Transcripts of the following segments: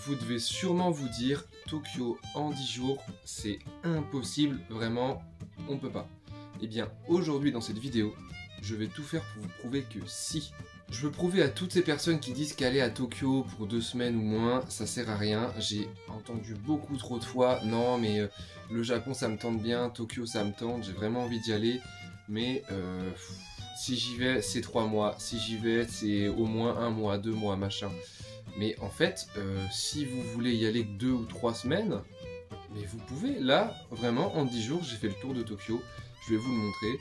Vous devez sûrement vous dire, Tokyo en 10 jours, c'est impossible, vraiment, on peut pas. Eh bien, aujourd'hui dans cette vidéo, je vais tout faire pour vous prouver que si. Je veux prouver à toutes ces personnes qui disent qu'aller à Tokyo pour 2 semaines ou moins, ça sert à rien. J'ai entendu beaucoup trop de fois, non mais le Japon ça me tente bien, Tokyo ça me tente, j'ai vraiment envie d'y aller. Mais si j'y vais, c'est 3 mois, si j'y vais, c'est au moins 1 mois, 2 mois, machin. Mais en fait, si vous voulez y aller que 2 ou 3 semaines, mais vous pouvez. Là, vraiment, en 10 jours, j'ai fait le tour de Tokyo. Je vais vous le montrer.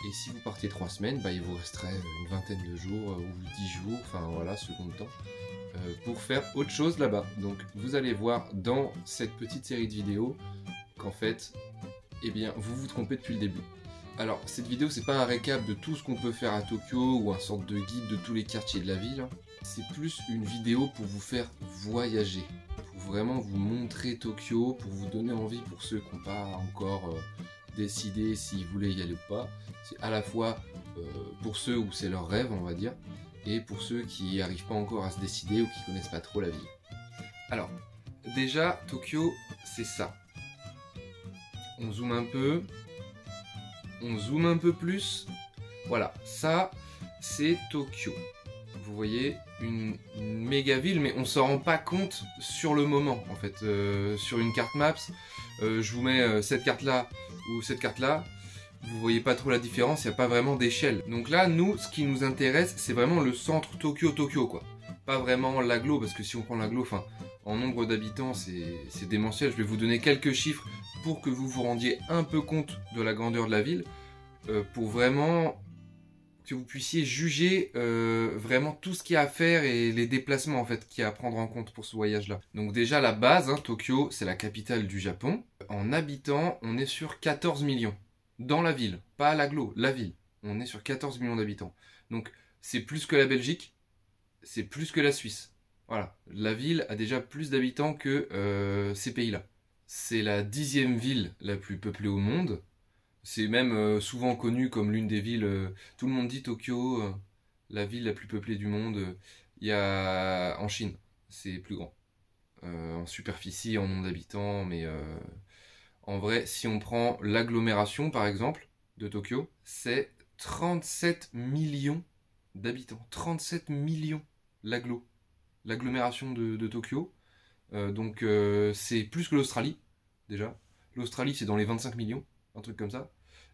Et si vous partez 3 semaines, bah, il vous resterait une vingtaine de jours ou 10 jours, enfin voilà, selon le temps, pour faire autre chose là-bas. Donc vous allez voir dans cette petite série de vidéos qu'en fait, eh bien, vous vous trompez depuis le début. Alors, cette vidéo, c'est pas un récap de tout ce qu'on peut faire à Tokyo ou un sorte de guide de tous les quartiers de la ville. Hein. C'est plus une vidéo pour vous faire voyager, pour vraiment vous montrer Tokyo, pour vous donner envie pour ceux qui n'ont pas encore décidé s'ils voulaient y aller ou pas. C'est à la fois pour ceux où c'est leur rêve, on va dire, et pour ceux qui n'y arrivent pas encore à se décider ou qui connaissent pas trop la ville. Alors, déjà, Tokyo, c'est ça. On zoome un peu. On zoome un peu plus. Voilà, ça, c'est Tokyo. Vous voyez, une méga ville, mais on s'en rend pas compte sur le moment, en fait. Sur une carte Maps, je vous mets cette carte-là ou cette carte-là. Vous voyez pas trop la différence, il n'y a pas vraiment d'échelle. Donc là, nous, ce qui nous intéresse, c'est vraiment le centre Tokyo, quoi. Pas vraiment l'agglo, parce que si on prend l'agglo, enfin, en nombre d'habitants, c'est démentiel. Je vais vous donner quelques chiffres pour que vous vous rendiez un peu compte de la grandeur de la ville, pour vraiment que vous puissiez juger vraiment tout ce qu'il y a à faire et les déplacements en fait qu'il y a à prendre en compte pour ce voyage-là. Donc déjà la base, hein, Tokyo, c'est la capitale du Japon. En habitants, on est sur 14 millions. Dans la ville, pas à l'agglo, la ville. On est sur 14 millions d'habitants. Donc c'est plus que la Belgique, c'est plus que la Suisse. Voilà, la ville a déjà plus d'habitants que ces pays-là. C'est la 10e ville la plus peuplée au monde. C'est même souvent connu comme l'une des villes. Tout le monde dit Tokyo, la ville la plus peuplée du monde. Il y a en Chine, c'est plus grand. En superficie, en nombre d'habitants, mais en vrai, si on prend l'agglomération par exemple de Tokyo, c'est 37 millions d'habitants. 37 millions l'agglomération de Tokyo. Donc c'est plus que l'Australie, déjà. L'Australie, c'est dans les 25 millions, un truc comme ça.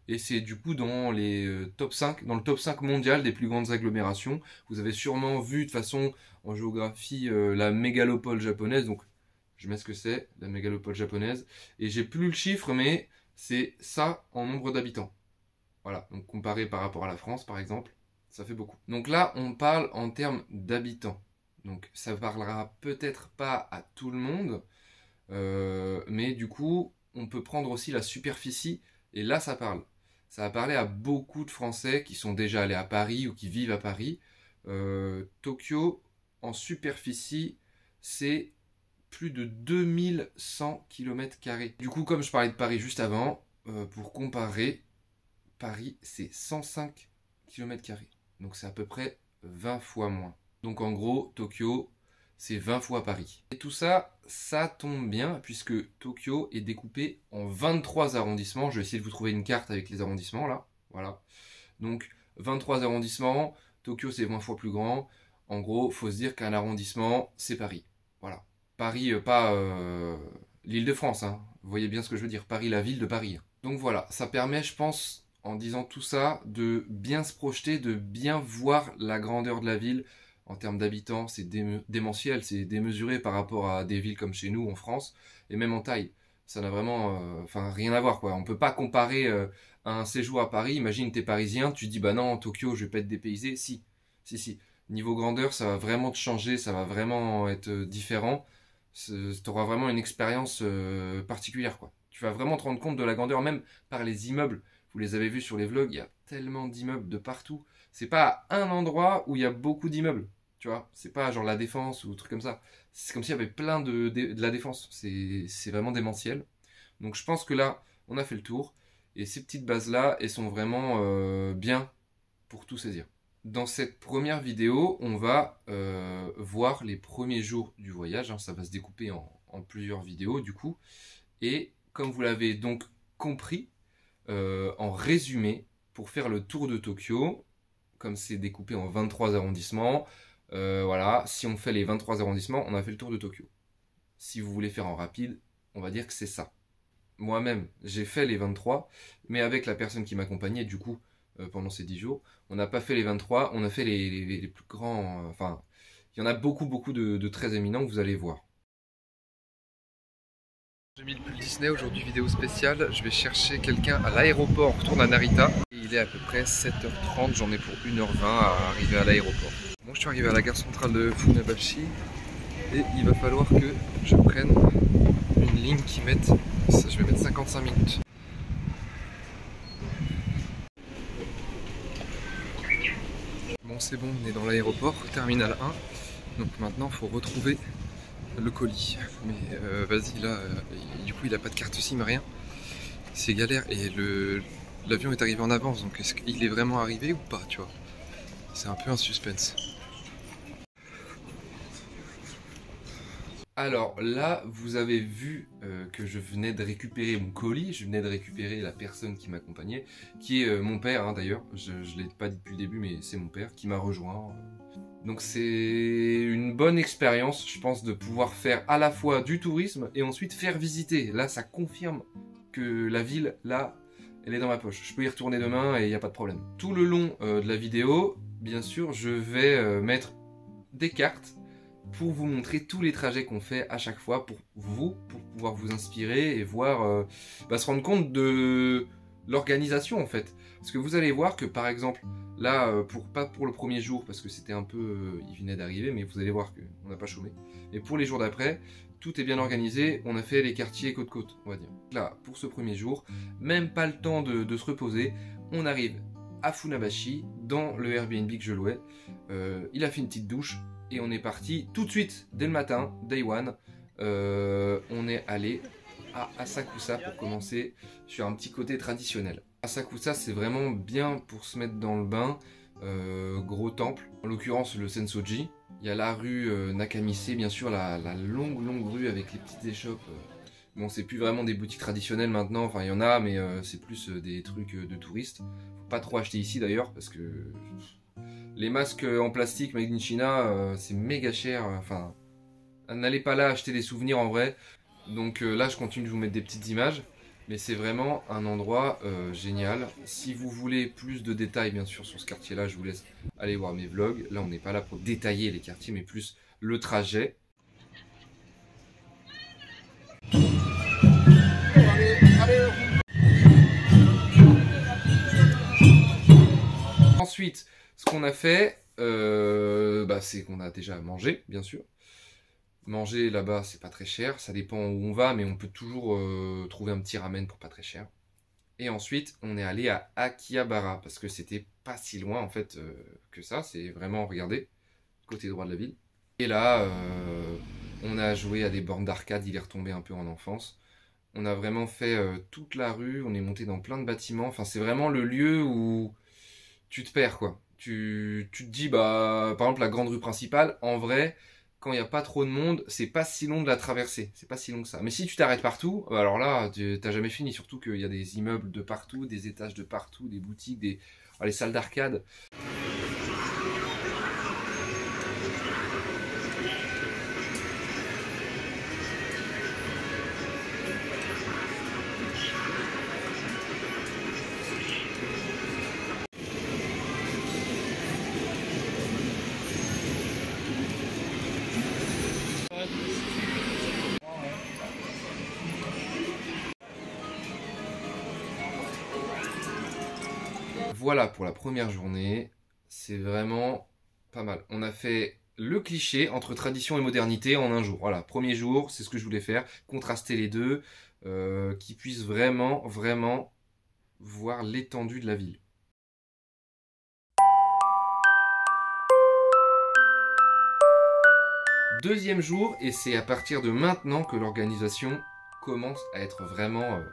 Et c'est du coup dans les top 5, dans le top 5 mondial des plus grandes agglomérations. Vous avez sûrement vu de façon en géographie la mégalopole japonaise. Donc je mets ce que c'est, la mégalopole japonaise. Et j'ai plus le chiffre, mais c'est ça en nombre d'habitants. Voilà, donc comparé par rapport à la France par exemple, ça fait beaucoup. Donc là, on parle en termes d'habitants. Donc ça parlera peut-être pas à tout le monde, mais du coup, on peut prendre aussi la superficie, et là ça parle. Ça va parler à beaucoup de Français qui sont déjà allés à Paris ou qui vivent à Paris. Tokyo, en superficie, c'est plus de 2100 km². Du coup, comme je parlais de Paris juste avant, pour comparer, Paris c'est 105 km². Donc c'est à peu près 20 fois moins. Donc en gros, Tokyo, c'est 20 fois Paris. Et tout ça, ça tombe bien, puisque Tokyo est découpé en 23 arrondissements. Je vais essayer de vous trouver une carte avec les arrondissements, là. Voilà. Donc, 23 arrondissements, Tokyo, c'est 20 fois plus grand. En gros, il faut se dire qu'un arrondissement, c'est Paris. Voilà. Paris, pas l'Île-de-France, hein. Vous voyez bien ce que je veux dire. Paris, la ville de Paris. Donc voilà, ça permet, je pense, en disant tout ça, de bien se projeter, de bien voir la grandeur de la ville. En termes d'habitants, c'est démentiel, c'est démesuré par rapport à des villes comme chez nous en France, et même en taille. Ça n'a vraiment rien à voir, quoi. On ne peut pas comparer un séjour à Paris. Imagine, t'es parisien, tu te dis, bah non, Tokyo, je vais pas être dépaysé. Si. Niveau grandeur, ça va vraiment te changer, ça va vraiment être différent. Tu auras vraiment une expérience particulière, quoi. Tu vas vraiment te rendre compte de la grandeur, même par les immeubles. Vous les avez vus sur les vlogs, il y a tellement d'immeubles de partout. C'est pas un endroit où il y a beaucoup d'immeubles, tu vois. C'est pas genre la Défense ou truc comme ça. C'est comme s'il y avait plein de la Défense. C'est vraiment démentiel. Donc je pense que là, on a fait le tour. Et ces petites bases-là, elles sont vraiment bien pour tout saisir. Dans cette première vidéo, on va voir les premiers jours du voyage. Hein. Ça va se découper en plusieurs vidéos du coup. Et comme vous l'avez donc compris, en résumé, pour faire le tour de Tokyo, comme c'est découpé en 23 arrondissements, voilà, si on fait les 23 arrondissements, on a fait le tour de Tokyo. Si vous voulez faire en rapide, on va dire que c'est ça. Moi-même, j'ai fait les 23, mais avec la personne qui m'accompagnait, du coup, pendant ces 10 jours, on n'a pas fait les 23, on a fait les plus grands... Enfin, il y en a beaucoup de très éminents que vous allez voir. J'ai mis le pull Disney, aujourd'hui vidéo spéciale, je vais chercher quelqu'un à l'aéroport, on retourne à Narita. Et il est à peu près 7h30, j'en ai pour 1h20 à arriver à l'aéroport. Bon, je suis arrivé à la gare centrale de Funabashi et il va falloir que je prenne une ligne qui mette, ça, je vais mettre 55 minutes. Bon, c'est bon, on est dans l'aéroport, terminal 1, donc maintenant il faut retrouver le colis. Mais vas-y, là, du coup il a pas de carte SIM, rien. C'est galère et l'avion est arrivé en avance, donc est-ce qu'il est vraiment arrivé ou pas, tu vois? C'est un peu un suspense. Alors là, vous avez vu que je venais de récupérer mon colis, je venais de récupérer la personne qui m'accompagnait, qui est mon père hein, d'ailleurs, je ne l'ai pas dit depuis le début, mais c'est mon père qui m'a rejoint. Donc c'est une bonne expérience, je pense, de pouvoir faire à la fois du tourisme et ensuite faire visiter. Là, ça confirme que la ville, là, elle est dans ma poche. Je peux y retourner demain et il n'y a pas de problème. Tout le long de la vidéo, bien sûr, je vais mettre des cartes pour vous montrer tous les trajets qu'on fait à chaque fois pour pouvoir vous inspirer et voir, se rendre compte de l'organisation en fait. Parce que vous allez voir que par exemple, là, pas pour le premier jour parce que c'était un peu, il venait d'arriver, mais vous allez voir qu'on n'a pas chômé. Mais pour les jours d'après, tout est bien organisé, on a fait les quartiers côte-côte, on va dire. Là, pour ce premier jour, même pas le temps de se reposer, on arrive à Funabashi, dans le Airbnb que je louais. Il a fait une petite douche, et on est parti tout de suite, dès le matin, day one. On est allé à Asakusa pour commencer sur un petit côté traditionnel. Asakusa, c'est vraiment bien pour se mettre dans le bain. Gros temple, en l'occurrence le Sensoji. Il y a la rue Nakamise, bien sûr, la longue rue avec les petites échoppes. Bon, c'est plus vraiment des boutiques traditionnelles maintenant, enfin il y en a, mais c'est plus des trucs de touristes. Faut pas trop acheter ici d'ailleurs, parce que les masques en plastique made in China, c'est méga cher. Enfin, n'allez pas là acheter des souvenirs en vrai. Donc là, je continue de vous mettre des petites images. Mais c'est vraiment un endroit génial. Si vous voulez plus de détails, bien sûr, sur ce quartier-là, je vous laisse aller voir mes vlogs. Là, on n'est pas là pour détailler les quartiers, mais plus le trajet. Ensuite, ce qu'on a fait, c'est qu'on a déjà mangé, bien sûr. Manger là-bas, c'est pas très cher. Ça dépend où on va, mais on peut toujours trouver un petit ramen pour pas très cher. Et ensuite, on est allé à Akihabara, parce que c'était pas si loin, en fait, que ça. C'est vraiment, regardez, côté droit de la ville. Et là, on a joué à des bornes d'arcade. Il est retombé un peu en enfance. On a vraiment fait toute la rue. On est monté dans plein de bâtiments. Enfin, c'est vraiment le lieu où tu te perds, quoi. Tu te dis, par exemple, la grande rue principale, en vrai, quand il n'y a pas trop de monde, c'est pas si long de la traverser. C'est pas si long que ça. Mais si tu t'arrêtes partout, alors là, t'as jamais fini. Surtout qu'il y a des immeubles de partout, des étages de partout, des boutiques, les salles d'arcade. Voilà pour la première journée, c'est vraiment pas mal. On a fait le cliché entre tradition et modernité en un jour. Voilà, premier jour, c'est ce que je voulais faire, contraster les deux, qui puissent vraiment voir l'étendue de la ville. Deuxième jour, et c'est à partir de maintenant que l'organisation commence à être vraiment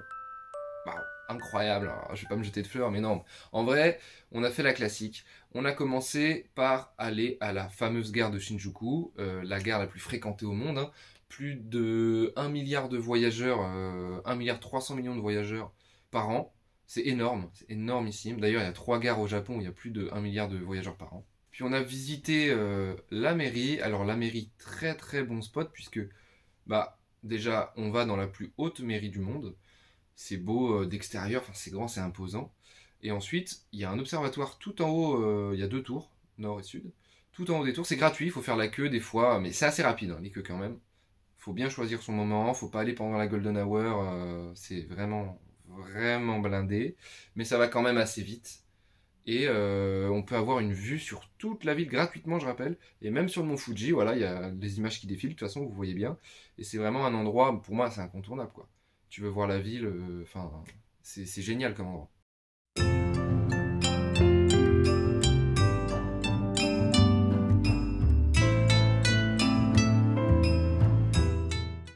incroyable. Alors, je vais pas me jeter de fleurs, mais non. En vrai, on a fait la classique. On a commencé par aller à la fameuse gare de Shinjuku, la gare la plus fréquentée au monde. Hein. Plus de 1 milliard de voyageurs, 1 milliard 300 millions de voyageurs par an. C'est énorme, c'est énormissime. D'ailleurs, il y a 3 gares au Japon où il y a plus de 1 milliard de voyageurs par an. Puis on a visité la mairie. Alors la mairie, très très bon spot puisque bah déjà on va dans la plus haute mairie du monde. C'est beau d'extérieur, enfin c'est grand, c'est imposant. Et ensuite, il y a un observatoire tout en haut, il y a 2 tours, nord et sud. Tout en haut des tours, c'est gratuit, il faut faire la queue des fois, mais c'est assez rapide, hein, les queues quand même. Faut bien choisir son moment, faut pas aller pendant la golden hour, c'est vraiment, vraiment blindé. Mais ça va quand même assez vite. Et on peut avoir une vue sur toute la ville gratuitement, je rappelle. Et même sur le mont Fuji, voilà, il y a des images qui défilent, de toute façon, vous voyez bien. Et c'est vraiment un endroit, pour moi, c'est incontournable, quoi. Tu veux voir la ville, enfin, c'est génial comme endroit.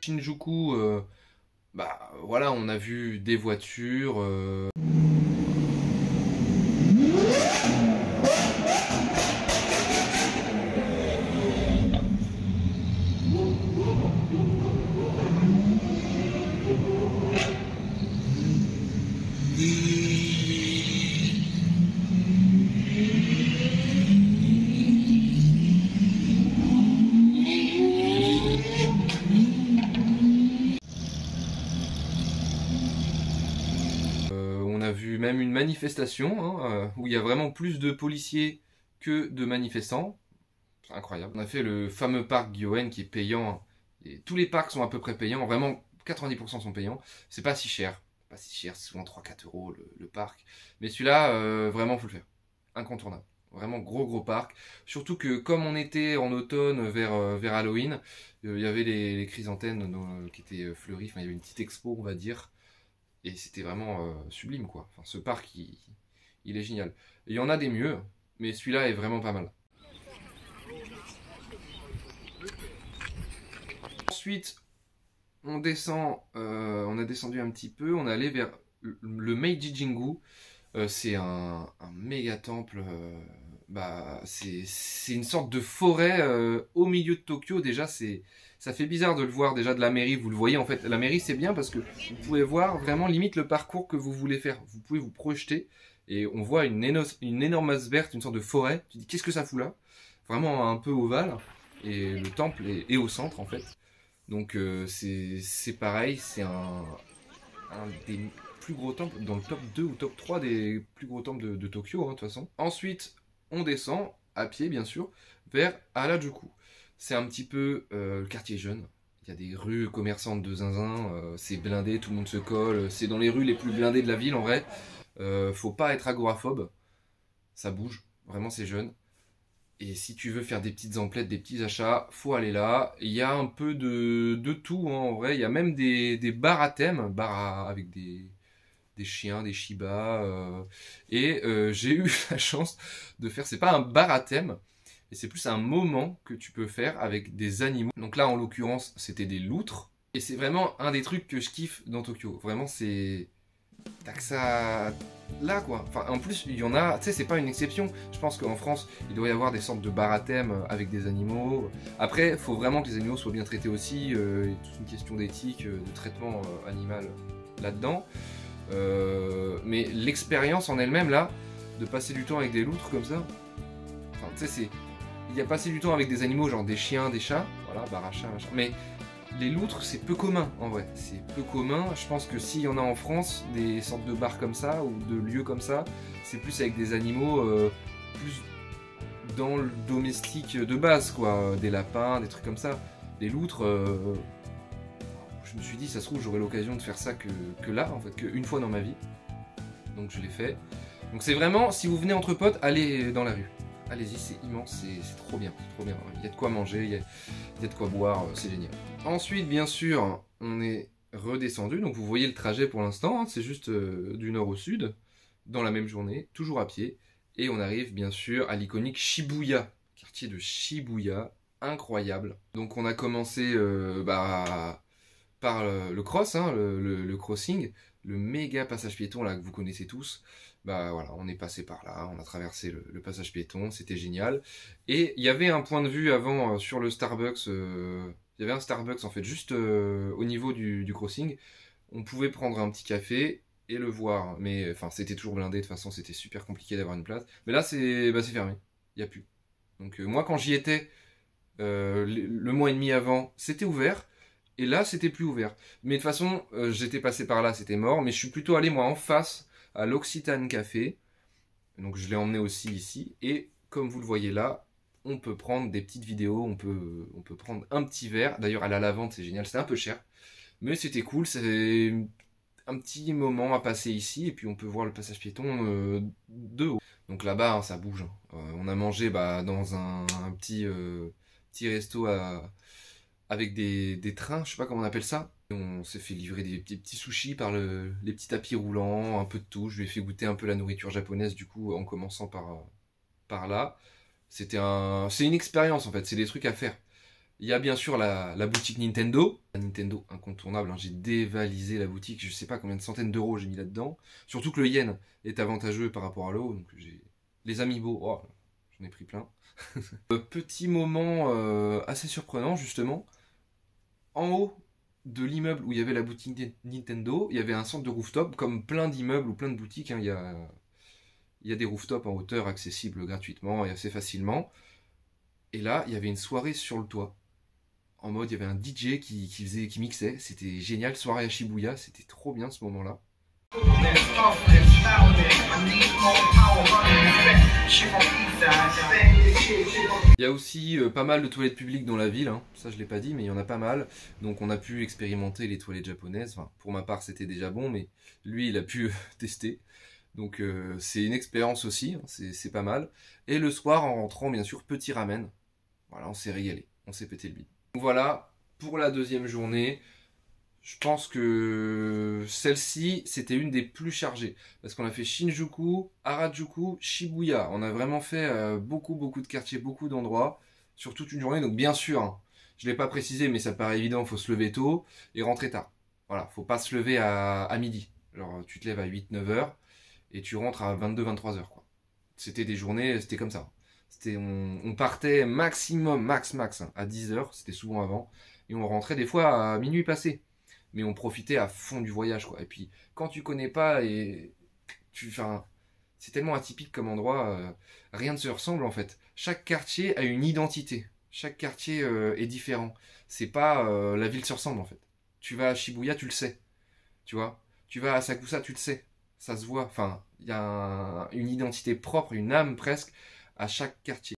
Shinjuku, bah voilà, on a vu des voitures. On a vu même une manifestation hein, où il y a vraiment plus de policiers que de manifestants. C'est incroyable. On a fait le fameux parc Gyoen qui est payant. Et tous les parcs sont à peu près payants. Vraiment, 90% sont payants. C'est pas si cher. Pas si cher, c'est souvent 3-4 euros le parc. Mais celui-là, vraiment, faut le faire. Incontournable. Vraiment gros parc. Surtout que comme on était en automne vers Halloween, il y avait les chrysanthèmes qui étaient fleuries. Enfin, il y avait une petite expo, on va dire. Et c'était vraiment sublime, quoi. Enfin, ce parc, il est génial. Et il y en a des mieux, mais celui-là est vraiment pas mal. Ensuite, on descend, on a descendu un petit peu, on est allé vers le Meiji Jingu. C'est un méga temple. Bah, c'est une sorte de forêt au milieu de Tokyo. Déjà, ça fait bizarre de le voir déjà de la mairie. Vous le voyez en fait. La mairie, c'est bien parce que vous pouvez voir vraiment limite le parcours que vous voulez faire. Vous pouvez vous projeter et on voit une énorme masse verte, une sorte de forêt. Tu dis qu'est-ce que ça fout là? Vraiment un peu ovale. Et le temple est au centre en fait. Donc c'est pareil, c'est un des plus gros temples, dans le top 2 ou top 3 des plus gros temples de Tokyo, hein, de toute façon. Ensuite, on descend, à pied bien sûr, vers Harajuku. C'est un petit peu le quartier jeune. Il y a des rues commerçantes de zinzin, c'est blindé, tout le monde se colle. C'est dans les rues les plus blindées de la ville en vrai. Faut pas être agoraphobe, ça bouge, vraiment c'est jeune. Et si tu veux faire des petites emplettes, des petits achats, faut aller là. Il y a un peu de tout, hein, en vrai. Il y a même des bars à thème, avec des chiens, des Shiba. Et j'ai eu la chance de faire, c'est pas un bar à thème, mais c'est plus un moment que tu peux faire avec des animaux. Donc là, en l'occurrence, c'était des loutres. Et c'est vraiment un des trucs que je kiffe dans Tokyo. Vraiment, c'est... T'as que ça là quoi. Enfin, en plus, il y en a, tu sais, c'est pas une exception. Je pense qu'en France, il doit y avoir des sortes de bars à thème avec des animaux. Après, il faut vraiment que les animaux soient bien traités aussi. Il y a toute une question d'éthique, de traitement animal là-dedans. Mais l'expérience en elle-même, là, de passer du temps avec des loutres comme ça, enfin, tu sais, c'est. Il y a passé du temps avec des animaux, genre des chiens, des chats, voilà, bar à chat, machin. Mais les loutres, c'est peu commun en vrai. C'est peu commun. Je pense que s'il y en a en France, des sortes de bars comme ça ou de lieux comme ça, c'est plus avec des animaux plus dans le domestique de base, quoi. Des lapins, des trucs comme ça. Les loutres, je me suis dit, ça se trouve, j'aurai l'occasion de faire ça que là, en fait, qu'une fois dans ma vie. Donc je l'ai fait. Donc c'est vraiment, si vous venez entre potes, allez dans la rue. Allez-y, c'est immense, c'est trop bien, trop bien. Il y a de quoi manger, il y a de quoi boire, c'est génial. Ensuite, bien sûr, on est redescendu, donc vous voyez le trajet pour l'instant, hein, c'est juste du nord au sud, dans la même journée, toujours à pied. Et on arrive bien sûr à l'iconique Shibuya, quartier de Shibuya, incroyable. Donc on a commencé par le cross, hein, le crossing. le méga passage piéton là que vous connaissez tous. Bah voilà, on est passé par là, on a traversé le passage piéton, c'était génial. Et il y avait un point de vue avant sur le Starbucks, il y avait un Starbucks en fait juste au niveau du crossing. On pouvait prendre un petit café et le voir, mais enfin c'était toujours blindé, de toute façon c'était super compliqué d'avoir une place. Mais là c'est fermé, il n'y a plus. Donc moi quand j'y étais le mois et demi avant, c'était ouvert. Et là, c'était plus ouvert. Mais de toute façon, j'étais passé par là, c'était mort. Mais je suis plutôt allé, moi, en face, à l'Occitane Café. Donc, je l'ai emmené aussi ici. Et comme vous le voyez là, on peut prendre des petites vidéos. On peut prendre un petit verre. D'ailleurs, à la lavande, c'est génial. C'était un peu cher. Mais c'était cool. C'est un petit moment à passer ici. Et puis, on peut voir le passage piéton de haut. Donc là-bas, hein, ça bouge. Hein. On a mangé dans un petit resto avec des trains, je sais pas comment on appelle ça. On s'est fait livrer des petits sushis par les petits tapis roulants, un peu de tout. Je lui ai fait goûter un peu la nourriture japonaise du coup en commençant par là. C'est une expérience en fait, c'est des trucs à faire. Il y a bien sûr la boutique Nintendo. La Nintendo incontournable, hein. J'ai dévalisé la boutique, je sais pas combien de centaines d'euros j'ai mis là-dedans. Surtout que le yen est avantageux par rapport à l'eau. Donc j'ai les amiibo, oh, j'en ai pris plein. Petit moment assez surprenant justement. En haut de l'immeuble où il y avait la boutique Nintendo, il y avait un centre de rooftop, comme plein d'immeubles ou plein de boutiques. Hein, il y a des rooftops en hauteur accessibles gratuitement et assez facilement. Et là, il y avait une soirée sur le toit. En mode, il y avait un DJ qui mixait. C'était génial. Soirée à Shibuya. C'était trop bien ce moment-là. Il y a aussi pas mal de toilettes publiques dans la ville, hein. Ça je l'ai pas dit, mais il y en a pas mal. Donc on a pu expérimenter les toilettes japonaises. Enfin, pour ma part c'était déjà bon, mais lui il a pu tester. Donc c'est une expérience aussi, hein. C'est pas mal. Et le soir en rentrant, bien sûr, petit ramen. Voilà, on s'est régalé, on s'est pété le bide. Donc voilà, pour la deuxième journée. Je pense que celle-ci, c'était une des plus chargées. Parce qu'on a fait Shinjuku, Harajuku, Shibuya. On a vraiment fait beaucoup de quartiers, beaucoup d'endroits, sur toute une journée. Donc bien sûr, hein, je ne l'ai pas précisé, mais ça paraît évident, il faut se lever tôt et rentrer tard. Voilà, faut pas se lever à midi. Alors tu te lèves à 8-9 heures et tu rentres à 22-23 heures, quoi. C'était des journées, c'était comme ça. On partait maximum, max, hein, à 10 heures, c'était souvent avant. Et on rentrait des fois à minuit passé. Mais on profitait à fond du voyage, quoi. Et puis, quand tu connais pas enfin, c'est tellement atypique comme endroit, rien ne se ressemble en fait. Chaque quartier a une identité. Chaque quartier est différent. C'est pas la ville se ressemble en fait. Tu vas à Shibuya, tu le sais. Tu vois. Tu vas à Asakusa, tu le sais. Ça se voit. Enfin, il y a une identité propre, une âme presque à chaque quartier.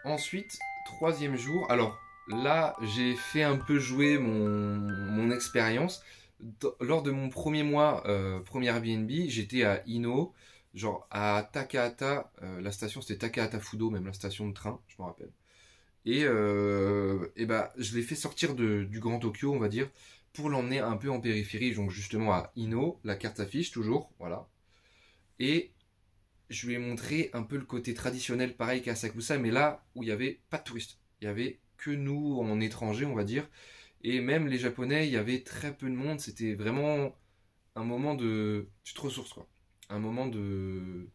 Ensuite, troisième jour, alors là, j'ai fait un peu jouer mon expérience. Lors de mon premier mois, premier Airbnb, j'étais à Ino, genre à Takahata, la station c'était Takahata Fudo, même la station de train, je me rappelle. Et bah, je l'ai fait sortir du Grand Tokyo, on va dire, pour l'emmener un peu en périphérie, donc justement à Ino, la carte s'affiche toujours, voilà. Et je lui ai montré un peu le côté traditionnel, pareil qu'à Asakusa, mais là où il n'y avait pas de touristes. Il n'y avait que nous en étrangers, on va dire. Et même les Japonais, il y avait très peu de monde. C'était vraiment un moment de... Tu te ressources, quoi. Un moment de...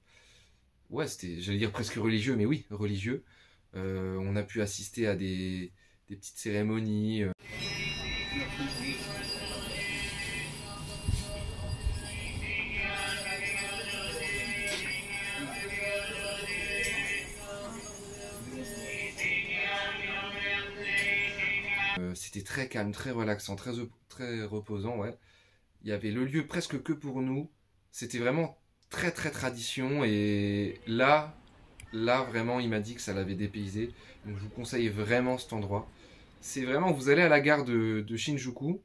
Ouais, c'était, j'allais dire presque religieux, mais oui, religieux. On a pu assister à des petites cérémonies. C'était très calme, très relaxant, très reposant, ouais. Il y avait le lieu presque que pour nous. C'était vraiment très tradition. Et là vraiment, il m'a dit que ça l'avait dépaysé. Donc je vous conseille vraiment cet endroit. C'est vraiment, vous allez à la gare de Shinjuku.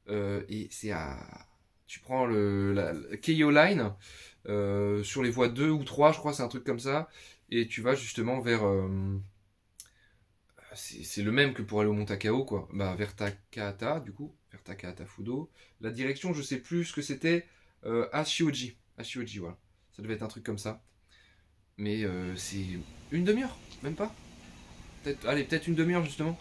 Et c'est à... Tu prends la Keio Line. Sur les voies 2 ou 3, je crois, c'est un truc comme ça. Et tu vas justement vers... c'est le même que pour aller au Mont Takao, quoi. Bah, vers Takahata, du coup, vers Takahata Fudo. La direction, je sais plus ce que c'était. Ashioji, voilà. Ça devait être un truc comme ça. Mais c'est une demi-heure, même pas. Allez, peut-être une demi-heure, justement.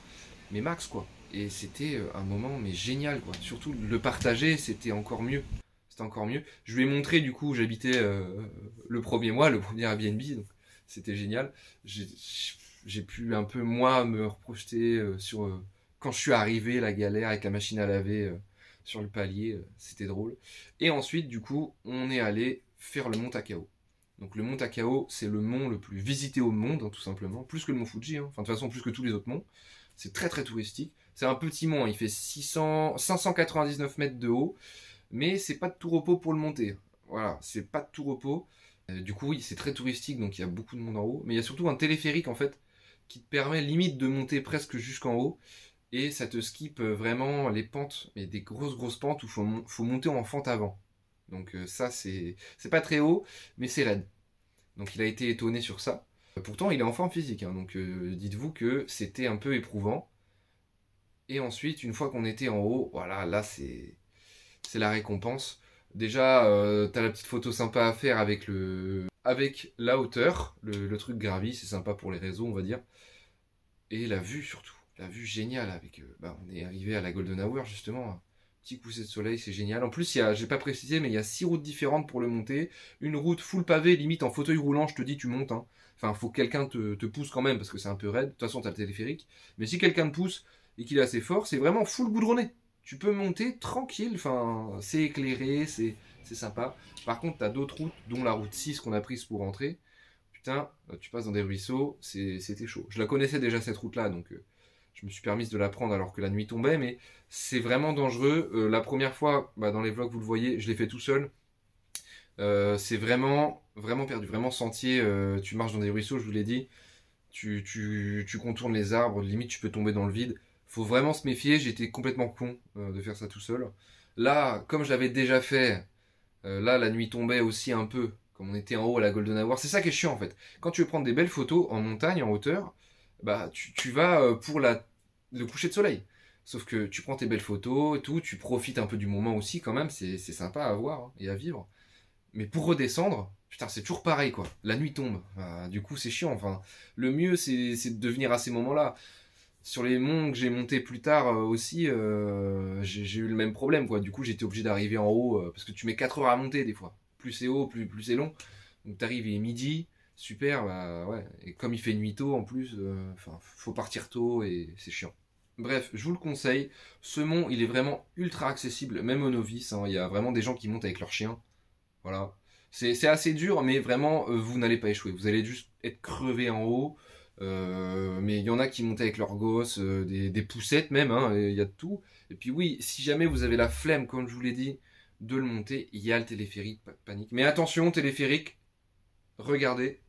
mais max quoi. Et c'était un moment mais génial quoi. Surtout le partager, c'était encore mieux. C'était encore mieux. Je lui ai montré du coup, j'habitais le premier mois, le premier Airbnb, donc c'était génial. J'ai pu un peu moi me reprojeter sur quand je suis arrivé, la galère avec la machine à laver sur le palier, c'était drôle. Et ensuite du coup, on est allé faire le mont Takao. Donc le mont Takao, c'est le mont le plus visité au monde, hein, tout simplement, plus que le mont Fuji, hein. Enfin de toute façon plus que tous les autres monts. C'est très très touristique. C'est un petit mont, hein. Il fait 599 mètres de haut, mais c'est pas de tout repos pour le monter. Voilà, c'est pas de tout repos. Du coup oui, c'est très touristique, donc il y a beaucoup de monde en haut. Mais il y a surtout un téléphérique en fait, qui te permet limite de monter presque jusqu'en haut. Et ça te skip vraiment les pentes, mais des grosses pentes où faut monter en fente avant. Donc ça c'est pas très haut, mais c'est raide. Donc il a été étonné sur ça. Pourtant il est en forme physique, hein, donc dites-vous que c'était un peu éprouvant. Et ensuite, une fois qu'on était en haut, voilà, là c'est la récompense. Déjà, t'as la petite photo sympa à faire avec la hauteur, le truc gravi, c'est sympa pour les réseaux on va dire. Et la vue surtout, la vue géniale avec, on est arrivé à la Golden Hour justement. Petit coucher de soleil, c'est génial. En plus, j'ai pas précisé, mais il y a 6 routes différentes pour le monter. Une route full pavé, limite en fauteuil roulant, je te dis, tu montes. Hein. Enfin, faut que quelqu'un te pousse quand même, parce que c'est un peu raide. De toute façon, t'as le téléphérique. Mais si quelqu'un te pousse et qu'il est assez fort, c'est vraiment full goudronné. Tu peux monter tranquille, enfin, c'est éclairé, c'est sympa. Par contre, t'as d'autres routes, dont la route 6 qu'on a prise pour rentrer. Putain, tu passes dans des ruisseaux, c'était chaud. Je la connaissais déjà cette route-là, donc... je me suis permise de la prendre alors que la nuit tombait, mais c'est vraiment dangereux. La première fois, dans les vlogs, vous le voyez, je l'ai fait tout seul. C'est vraiment perdu, vraiment sentier. Tu marches dans des ruisseaux, je vous l'ai dit. Tu contournes les arbres, limite tu peux tomber dans le vide. Faut vraiment se méfier, j'étais complètement con de faire ça tout seul. Là, comme je l'avais déjà fait, là la nuit tombait aussi un peu, comme on était en haut à la Golden Hour. C'est ça qui est chiant en fait. Quand tu veux prendre des belles photos en montagne, en hauteur, tu vas pour le coucher de soleil. Sauf que tu prends tes belles photos et tout, tu profites un peu du moment aussi quand même, c'est sympa à voir hein, et à vivre. Mais pour redescendre, putain c'est toujours pareil quoi, la nuit tombe, du coup c'est chiant, enfin, le mieux c'est de venir à ces moments-là. Sur les monts que j'ai montés plus tard aussi, j'ai eu le même problème quoi, du coup j'étais obligé d'arriver en haut, parce que tu mets 4 heures à monter des fois, plus c'est haut, plus c'est long, donc t'arrives il est midi, super, ouais. Et comme il fait nuit tôt en plus, faut partir tôt et c'est chiant. Bref, je vous le conseille. Ce mont, il est vraiment ultra accessible, même aux novices. Hein. Il y a vraiment des gens qui montent avec leurs chiens. Voilà. C'est assez dur, mais vraiment, vous n'allez pas échouer. Vous allez juste être crevé en haut. Mais il y en a qui montent avec leurs gosses, des poussettes même. Hein, il y a de tout. Et puis oui, si jamais vous avez la flemme, comme je vous l'ai dit, de le monter, il y a le téléphérique, pas de panique. Mais attention, téléphérique, regardez.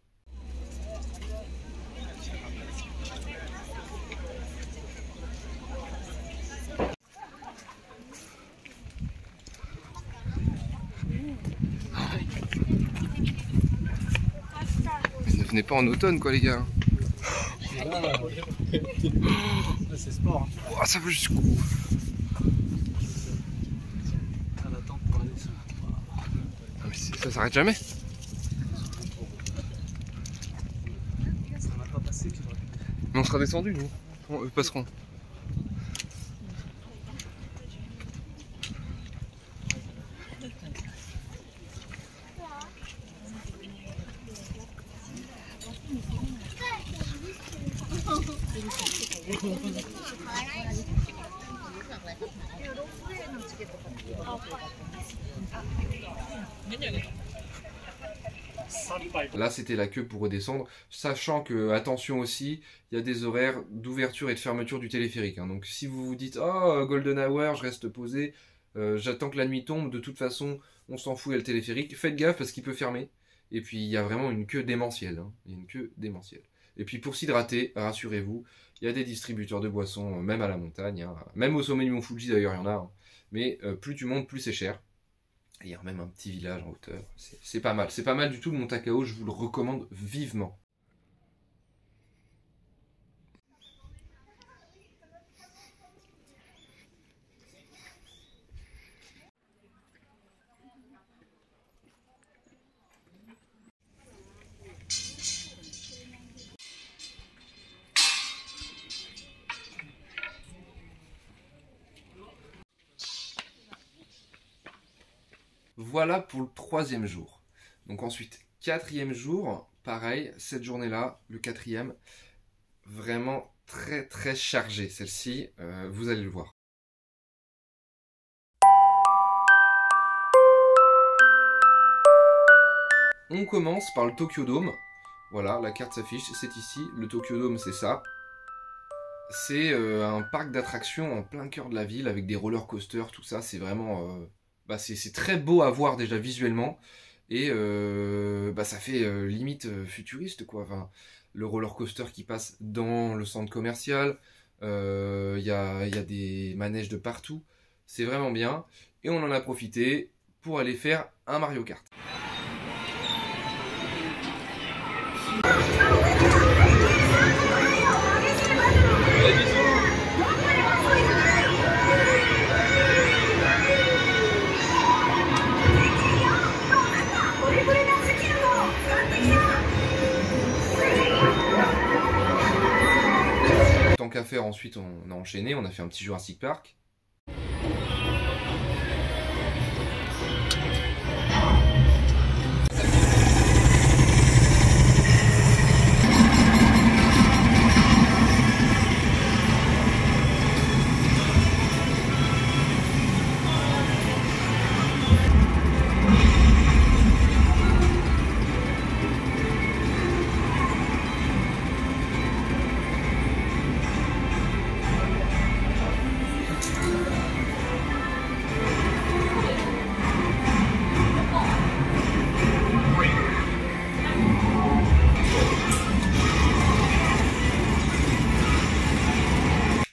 Ne venez pas en automne quoi les gars. C'est sport. Hein. Oh, ça veut jusqu'où? Ça s'arrête jamais. Ça n'a pas passé. Mais on sera descendu nous. Eux passeront. Là c'était la queue pour redescendre, sachant que, attention aussi, il y a des horaires d'ouverture et de fermeture du téléphérique. Hein. Donc si vous vous dites « Oh, Golden Hour, je reste posé, j'attends que la nuit tombe, de toute façon, on s'en fout, il y a le téléphérique », faites gaffe parce qu'il peut fermer. Et puis il y a vraiment une queue démentielle. Hein. Il y a une queue démentielle. Et puis pour s'hydrater, rassurez-vous, il y a des distributeurs de boissons, même à la montagne. Hein. Même au sommet du mont Fuji d'ailleurs, il y en a. Hein. Mais plus tu montes, plus c'est cher. Il y a même un petit village en hauteur. C'est pas mal. C'est pas mal du tout le mont Takao. Je vous le recommande vivement. voilà pour le 3e jour. Donc ensuite, 4e jour, pareil, cette journée-là, le 4e, vraiment très très chargée. Celle-ci, vous allez le voir. On commence par le Tokyo Dome. Voilà, la carte s'affiche, c'est ici. Le Tokyo Dome, c'est ça. C'est un parc d'attractions en plein cœur de la ville avec des roller coasters, tout ça. C'est vraiment... c'est très beau à voir déjà visuellement. Et ça fait limite futuriste, quoi. Enfin, le roller coaster qui passe dans le centre commercial. Y a des manèges de partout. C'est vraiment bien. Et on en a profité pour aller faire un Mario Kart. Tant qu'à faire, ensuite on a enchaîné, on a fait un petit Jurassic Park.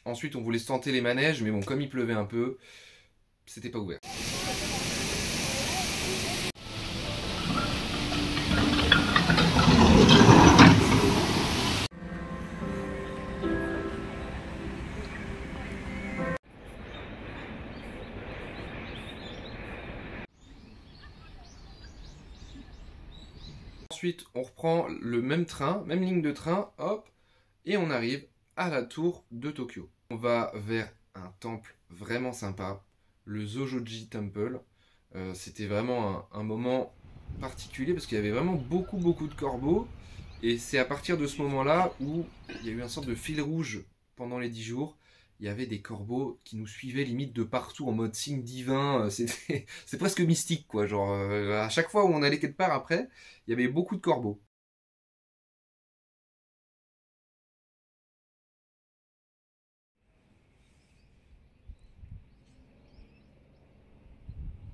Ensuite, on voulait se tenter les manèges, mais bon, comme il pleuvait un peu, c'était pas ouvert. Ensuite, on reprend le même train, même ligne de train, hop, et on arrive à la tour de Tokyo. On va vers un temple vraiment sympa, le Zojoji Temple. C'était vraiment un moment particulier parce qu'il y avait vraiment beaucoup de corbeaux. Et c'est à partir de ce moment-là où il y a eu une sorte de fil rouge pendant les 10 jours. Il y avait des corbeaux qui nous suivaient limite de partout en mode signe divin. C'est presque mystique, quoi. Genre, à chaque fois où on allait quelque part après, il y avait beaucoup de corbeaux.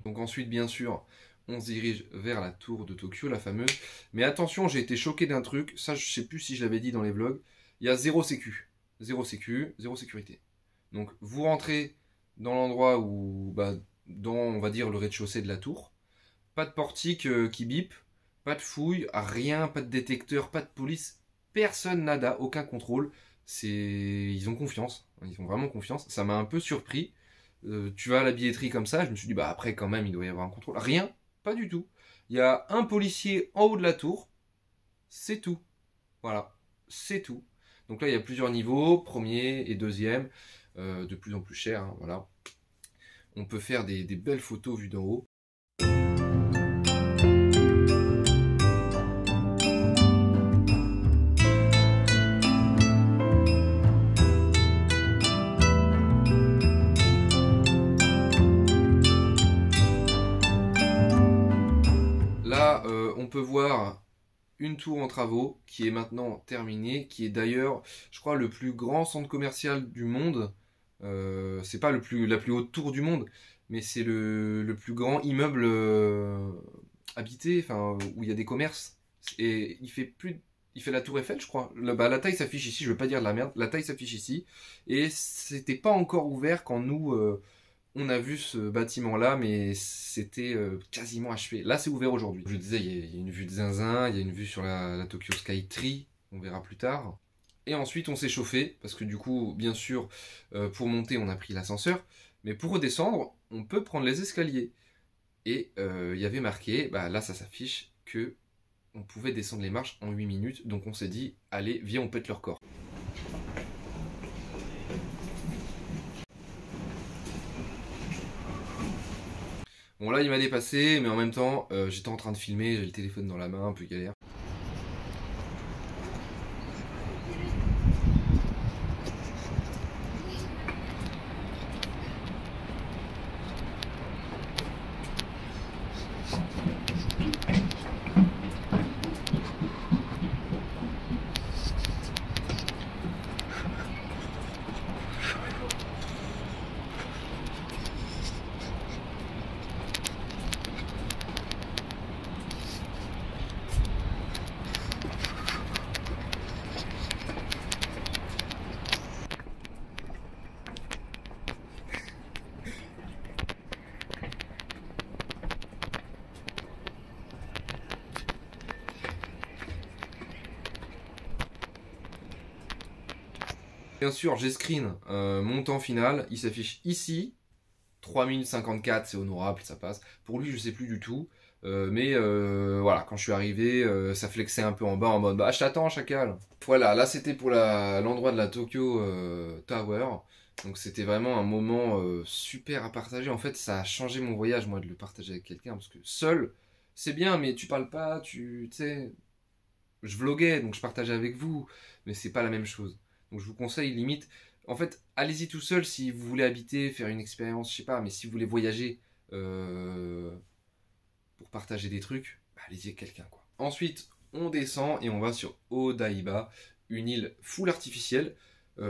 Donc ensuite, bien sûr, on se dirige vers la tour de Tokyo, la fameuse. Mais attention, j'ai été choqué d'un truc. Ça, je sais plus si je l'avais dit dans les vlogs. Il y a zéro sécu. Zéro sécu, zéro sécurité. Donc, vous rentrez dans l'endroit où... dans, on va dire, le rez-de-chaussée de la tour. Pas de portique qui bip. Pas de fouille, rien, pas de détecteur, pas de police. Personne, nada, aucun contrôle. Ils ont confiance. Ils ont vraiment confiance. Ça m'a un peu surpris. Tu vas à la billetterie comme ça, je me suis dit, après quand même, il doit y avoir un contrôle. Rien, pas du tout. Il y a un policier en haut de la tour, c'est tout. Voilà, c'est tout. Donc là, il y a plusieurs niveaux, premier et deuxième, de plus en plus cher, hein, voilà. On peut faire des belles photos vues d'en haut. On peut voir une tour en travaux qui est maintenant terminée, qui est d'ailleurs, je crois, le plus grand centre commercial du monde. C'est pas la plus haute tour du monde, mais c'est le plus grand immeuble habité, enfin où il y a des commerces. Et il fait la tour Eiffel, je crois. La taille s'affiche ici, je veux pas dire de la merde. La taille s'affiche ici, et c'était pas encore ouvert quand nous on a vu ce bâtiment-là, mais c'était quasiment achevé. Là, c'est ouvert aujourd'hui. Je disais, il y a une vue de zinzin, il y a une vue sur la Tokyo Sky Tree, on verra plus tard. Et ensuite, on s'est chauffé, parce que du coup, bien sûr, pour monter, on a pris l'ascenseur. Mais pour redescendre, on peut prendre les escaliers. Et il y avait marqué, là, ça s'affiche, que on pouvait descendre les marches en 8 minutes. Donc on s'est dit, allez, viens, on pète le record. Bon là il m'a dépassé, mais en même temps j'étais en train de filmer, j'ai le téléphone dans la main, un peu galère. Bien sûr, j'ai screen mon temps final, il s'affiche ici, 3 minutes 54, c'est honorable, ça passe. Pour lui, je sais plus du tout, mais voilà, quand je suis arrivé, ça flexait un peu en bas en mode bah je t'attends, chacal. Voilà, là c'était pour l'endroit de la Tokyo Tower, donc c'était vraiment un moment super à partager. En fait, ça a changé mon voyage, moi, de le partager avec quelqu'un, parce que seul, c'est bien, mais tu parles pas, tu sais, je vloguais, donc je partageais avec vous, mais c'est pas la même chose. Donc je vous conseille limite, en fait, allez-y tout seul si vous voulez habiter, faire une expérience, je sais pas, mais si vous voulez voyager pour partager des trucs, bah, allez-y avec quelqu'un, quoi. Ensuite, on descend et on va sur Odaiba, une île full artificielle.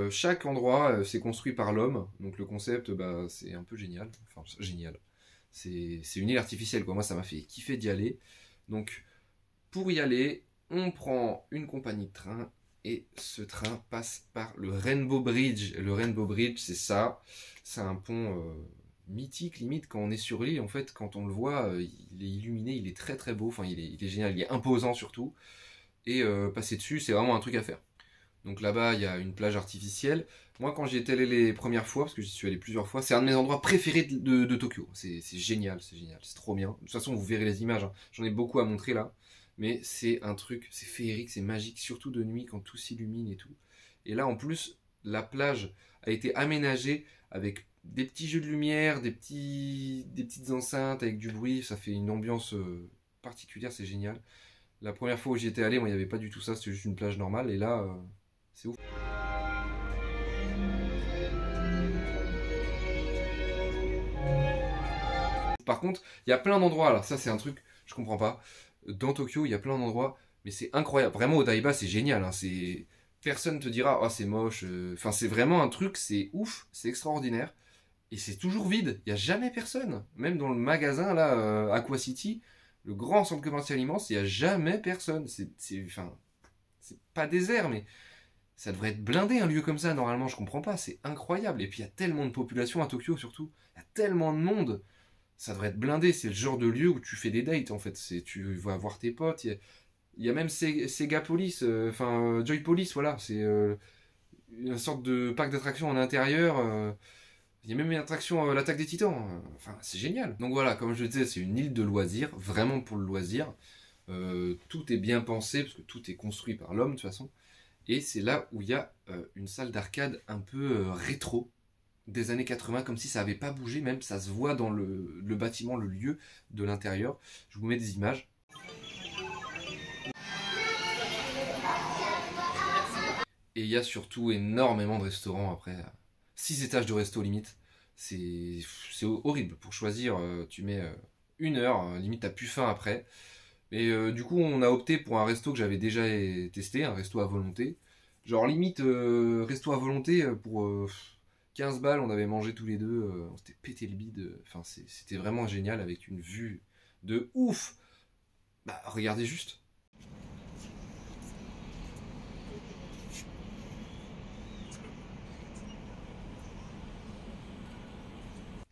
Chaque endroit c'est construit par l'homme, donc le concept, bah, c'est un peu génial. Enfin, génial. C'est une île artificielle, quoi. Moi, ça m'a fait kiffer d'y aller. Donc, pour y aller, on prend une compagnie de train et ce train passe par le Rainbow Bridge. Le Rainbow Bridge, c'est ça. C'est un pont mythique, limite, quand on est sur l'île. En fait, quand on le voit, il est illuminé, il est très très beau. Enfin, il est génial, il est imposant surtout. Et passer dessus, c'est vraiment un truc à faire. Donc là-bas, il y a une plage artificielle. Moi, quand j'y étais allé les premières fois, parce que j'y suis allé plusieurs fois, c'est un de mes endroits préférés de Tokyo. C'est génial, c'est trop bien. De toute façon, vous verrez les images, hein. J'en ai beaucoup à montrer là. Mais c'est un truc, c'est féerique, c'est magique, surtout de nuit quand tout s'illumine et tout. Et là, en plus, la plage a été aménagée avec des petits jeux de lumière, des petites enceintes avec du bruit. Ça fait une ambiance particulière, c'est génial. La première fois où j'y étais allé, moi, il n'y avait pas du tout ça, c'était juste une plage normale. Et là, c'est ouf. Par contre, il y a plein d'endroits, alors ça c'est un truc, je comprends pas. Dans Tokyo, il y a plein d'endroits, mais c'est incroyable. Vraiment, Odaiba, c'est génial, hein. Personne te dira, oh c'est moche. Enfin, c'est vraiment un truc, c'est ouf, c'est extraordinaire. Et c'est toujours vide, il n'y a jamais personne. Même dans le magasin, là, Aqua City, le grand centre commercial immense, il n'y a jamais personne. Enfin, c'est pas désert, mais ça devrait être blindé un lieu comme ça, normalement, je comprends pas. C'est incroyable. Et puis, il y a tellement de population à Tokyo, surtout. Il y a tellement de monde. Ça devrait être blindé, c'est le genre de lieu où tu fais des dates en fait, tu vas voir tes potes, il y a même Sega Police, Joy Police, voilà, c'est une sorte de parc d'attractions en intérieur, il y a même une attraction l'attaque des titans, enfin c'est génial. Donc voilà, comme je le disais, c'est une île de loisirs, vraiment pour le loisir, tout est bien pensé, parce que tout est construit par l'homme de toute façon, et c'est là où il y a une salle d'arcade un peu rétro, des années 80, comme si ça n'avait pas bougé, même ça se voit dans le bâtiment, le lieu de l'intérieur. Je vous mets des images. Et il y a surtout énormément de restaurants après. 6 étages de resto limite. C'est horrible. Pour choisir, tu mets 1 heure, limite t'as plus faim après. Et du coup on a opté pour un resto que j'avais déjà testé, un resto à volonté. Genre limite resto à volonté pour 15 balles, on avait mangé tous les deux, on s'était pété le bide, enfin c'était vraiment génial avec une vue de ouf. Bah regardez juste.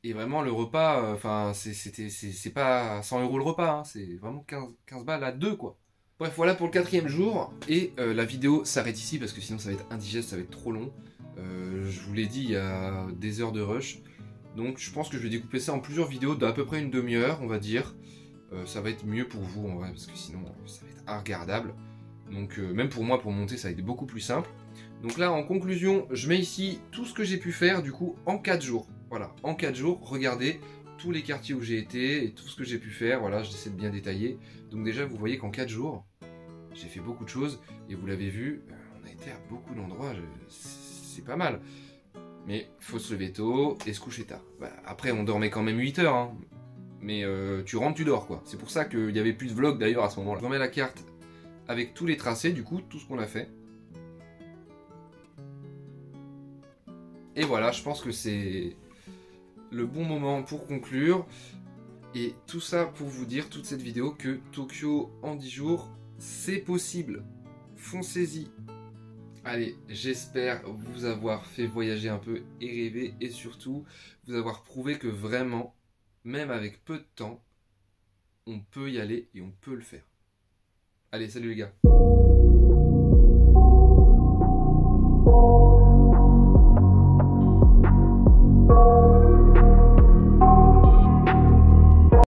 Et vraiment le repas, enfin c'est pas 100 € le repas, hein, c'est vraiment 15 balles à 2 quoi. Bref, voilà pour le 4e jour, et la vidéo s'arrête ici parce que sinon ça va être indigeste, ça va être trop long. Je vous l'ai dit, il y a des heures de rush, donc je pense que je vais découper ça en plusieurs vidéos d'à peu près une demi-heure, on va dire. Ça va être mieux pour vous en vrai, parce que sinon ça va être regardable. Donc même pour moi, pour monter, ça va être beaucoup plus simple. Donc là, en conclusion, je mais ici tout ce que j'ai pu faire, du coup, en 4 jours. Voilà, en 4 jours, regardez, tous les quartiers où j'ai été et tout ce que j'ai pu faire. Voilà, j'essaie de bien détailler. Donc déjà, vous voyez qu'en 4 jours, j'ai fait beaucoup de choses. Et vous l'avez vu, on a été à beaucoup d'endroits. C'est pas mal. Mais faut se lever tôt et se coucher tard. Bah, après, on dormait quand même 8 heures. Hein. Mais tu rentres, tu dors quoi. C'est pour ça qu'il n'y avait plus de vlog d'ailleurs à ce moment-là. Je remets la carte avec tous les tracés, du coup, tout ce qu'on a fait. Et voilà, je pense que c'est le bon moment pour conclure. Et tout ça pour vous dire, toute cette vidéo, que Tokyo en 10 jours, c'est possible. Foncez-y. Allez, j'espère vous avoir fait voyager un peu et rêver. Et surtout, vous avoir prouvé que vraiment, même avec peu de temps, on peut y aller et on peut le faire. Allez, salut les gars.